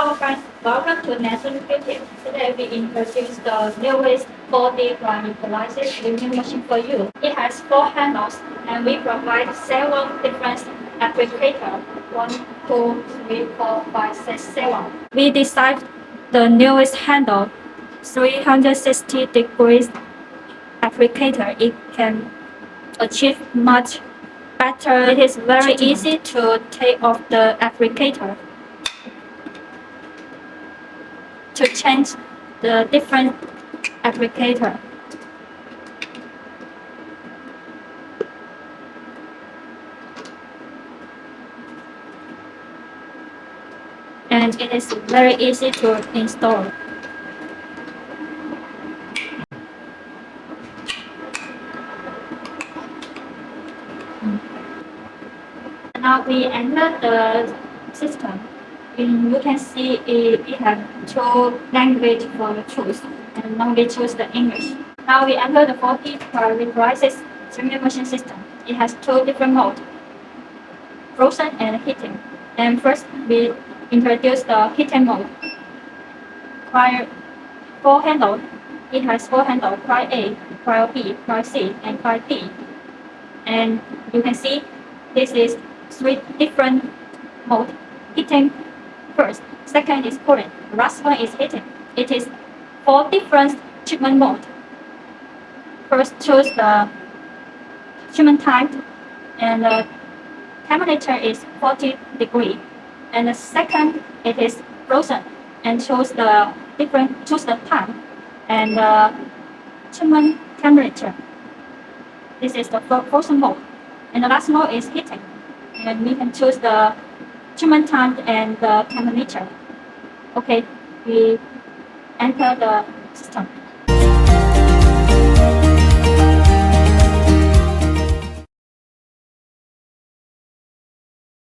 Hello friends, welcome to NS-C12. Today we introduce the newest 4D Cryolipolysis Zsculpt4D machine for you. It has 4 handles and we provide 7 different applicators. 1, 2, 3, 4, 5, 6, 7. We designed the newest handle, 360 degrees applicator. It can achieve much better. It is very easy to take off the applicator to change the different applicator. And it is very easy to install. Now we enter the system. You can see it has 2 languages for choose, and now we choose the English. Now we enter the 4D Cryolipolysis Zsculpt4D machine system. It has 2 different modes, frozen and heating. And first we introduce the heating mode. Cryo 4 handle. It has 4 handles: cryo A, cryo B, cryo C, and cryo D. And you can see this is 3 different modes. Heating first, second is cooling, the last one is heating. It is 4 different treatment modes. First, choose the treatment type, and the temperature is 40 degrees. And the second, it is frozen, and choose the time and the treatment temperature. This is the frozen mode. And the last mode is heating, and we can choose the treatment time and the temperature. Okay, we enter the system.